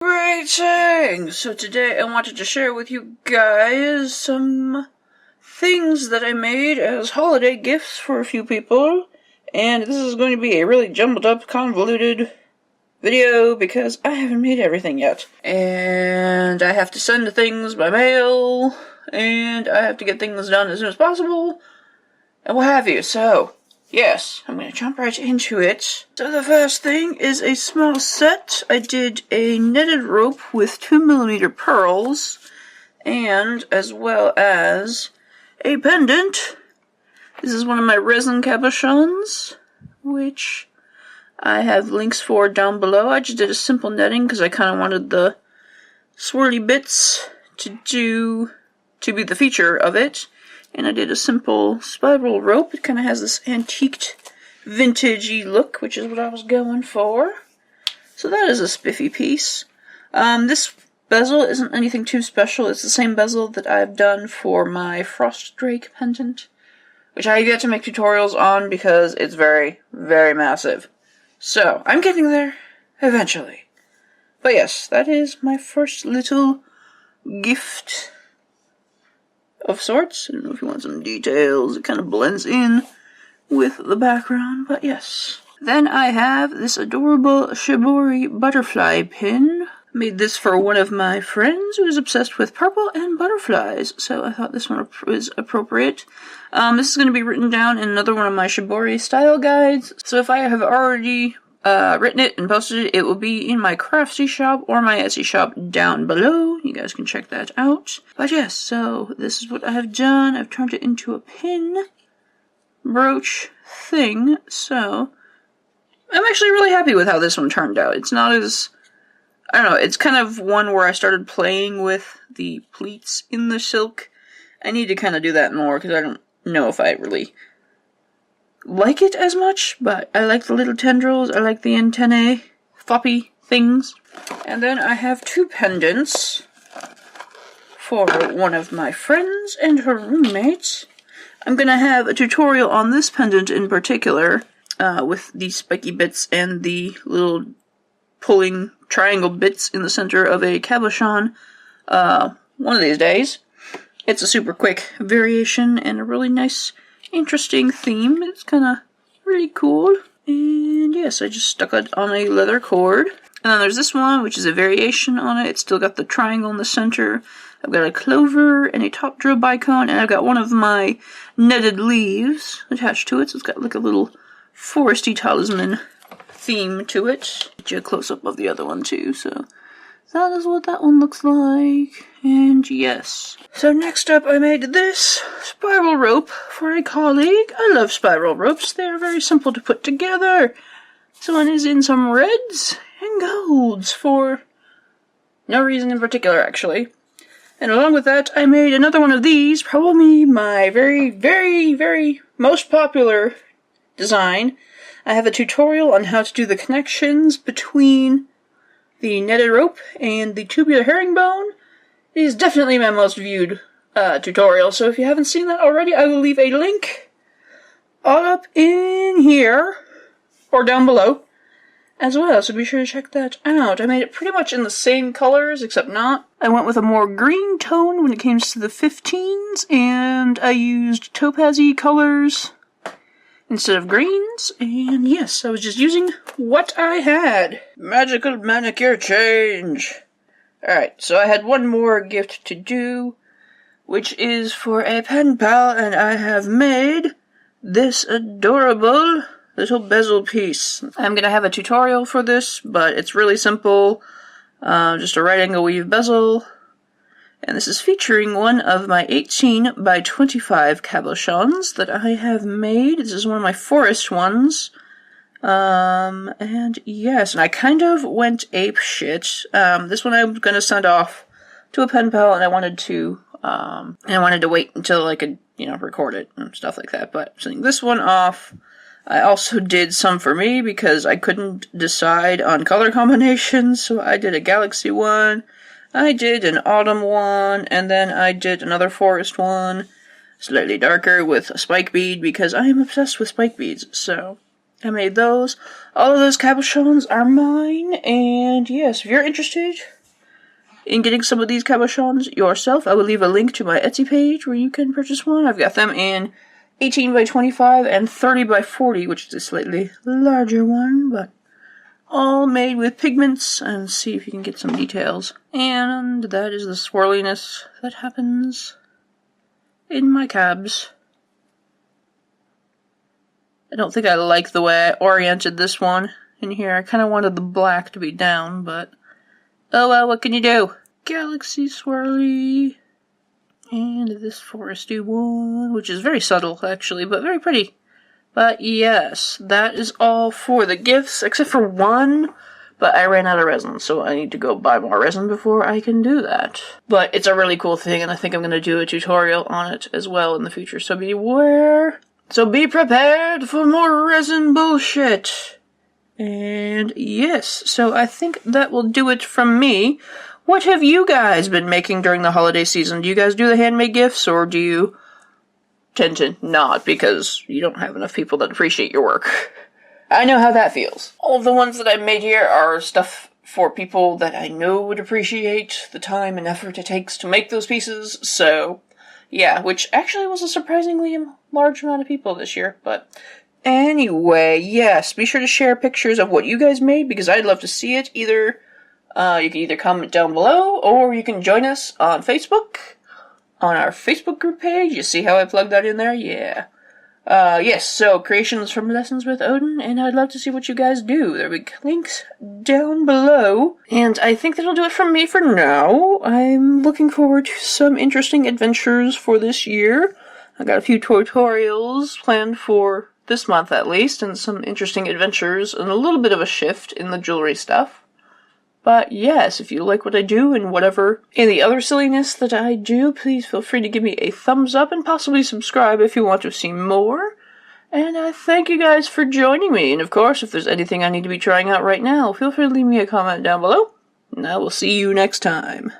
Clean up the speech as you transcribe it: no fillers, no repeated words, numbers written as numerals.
Greetings! So today I wanted to share with you guys some things that I made as holiday gifts for a few people. And this is going to be a really jumbled up, convoluted video because I haven't made everything yet. And I have to send things by mail, and I have to get things done as soon as possible, and what have you. So, yes, I'm going to jump right into it. So the first thing is a small set. I did a knitted rope with 2mm pearls, and as well as a pendant. This is one of my resin cabochons, which I have links for down below. I just did a simple netting because I kind of wanted the swirly bits to be the feature of it. And I did a simple spiral rope. It kind of has this antiqued, vintagey look, which is what I was going for. So that is a spiffy piece. This bezel isn't anything too special. It's the same bezel that I've done for my Frost Drake pendant, which I have yet to make tutorials on because it's very, very massive. So, I'm getting there eventually. But yes, that is my first little gift of sorts. I don't know if you want some details. It kind of blends in with the background, but yes. Then I have this adorable shibori butterfly pin. Made this for one of my friends who is obsessed with purple and butterflies, so I thought this one was appropriate. This is going to be written down in another one of my shibori style guides, so if I have already written it and posted it, it will be in my Craftsy shop or my Etsy shop down below. You guys can check that out. But yes, so this is what I have done. I've turned it into a pin brooch thing, so I'm actually really happy with how this one turned out. It's not as, I don't know, it's kind of one where I started playing with the pleats in the silk. I need to kind of do that more because I don't know if I really like it as much, but I like the little tendrils, I like the antennae, floppy things. And then I have two pendants for one of my friends and her roommates. I'm gonna have a tutorial on this pendant in particular, with the spiky bits and the little pulling triangle bits in the center of a cabochon, one of these days. It's a super quick variation and a really nice, interesting theme. It's kind of really cool. And yes, I just stuck it on a leather cord. And then there's this one, which is a variation on it. It's still got the triangle in the center. I've got a clover and a top drill bicone, and I've got one of my netted leaves attached to it. So it's got like a little foresty talisman theme to it. Get you a close-up of the other one too, so that is what that one looks like. And yes. So next up I made this spiral rope for a colleague. I love spiral ropes. They are very simple to put together. This one is in some reds and golds for no reason in particular, actually. And along with that, I made another one of these, probably my very, very, very most popular design. I have a tutorial on how to do the connections between the netted rope and the tubular herringbone. It is definitely my most viewed tutorial, so if you haven't seen that already, I will leave a link all up in here, or down below, as well, so be sure to check that out. I made it pretty much in the same colors, except not. I went with a more green tone when it came to the 15s, and I used topaz-y colors instead of greens, and yes, I was just using what I had. Magical manicure change! Alright, so I had one more gift to do, which is for a pen pal, and I have made this adorable little bezel piece. I'm gonna have a tutorial for this, but it's really simple. Just a right angle weave bezel. And this is featuring one of my 18 by 25 cabochons that I have made. This is one of my forest ones. And yes, and I kind of went ape shit. This one I'm gonna send off to a pen pal, and I wanted to wait until I could, record it and stuff like that. But sending this one off, I also did some for me because I couldn't decide on color combinations, so I did a galaxy one, I did an autumn one, and then I did another forest one, slightly darker with a spike bead because I am obsessed with spike beads, so I made those. All of those cabochons are mine, and yes, if you're interested in getting some of these cabochons yourself, I will leave a link to my Etsy page where you can purchase one. I've got them in 18 by 25 and 30 by 40, which is a slightly larger one, but all made with pigments, and see if you can get some details. And that is the swirliness that happens in my cabs. I don't think I like the way I oriented this one in here. I kind of wanted the black to be down, but oh well, what can you do? Galaxy swirly. And this foresty one, which is very subtle, actually, but very pretty. But yes, that is all for the gifts, except for one, but I ran out of resin, so I need to go buy more resin before I can do that. But it's a really cool thing, and I think I'm going to do a tutorial on it as well in the future, so beware. So be prepared for more resin bullshit. And yes, so I think that will do it from me. What have you guys been making during the holiday season? Do you guys do the handmade gifts, or do you tend to not because you don't have enough people that appreciate your work? I know how that feels. All of the ones that I made here are stuff for people that I know would appreciate the time and effort it takes to make those pieces, so yeah, which actually was a surprisingly large amount of people this year, but anyway, yes, be sure to share pictures of what you guys made, because I'd love to see it. Either, you can either comment down below, or you can join us on Facebook, on our Facebook group page. You see how I plugged that in there? Yeah. Yes, so creations from Lessons with Odin, and I'd love to see what you guys do. There'll be links down below. And I think that'll do it from me for now. I'm looking forward to some interesting adventures for this year. I got a few tutorials planned for this month at least, and some interesting adventures, and a little bit of a shift in the jewelry stuff. But yes, if you like what I do and whatever any other silliness that I do, please feel free to give me a thumbs up and possibly subscribe if you want to see more. And I thank you guys for joining me. And of course, if there's anything I need to be trying out right now, feel free to leave me a comment down below. And I will see you next time.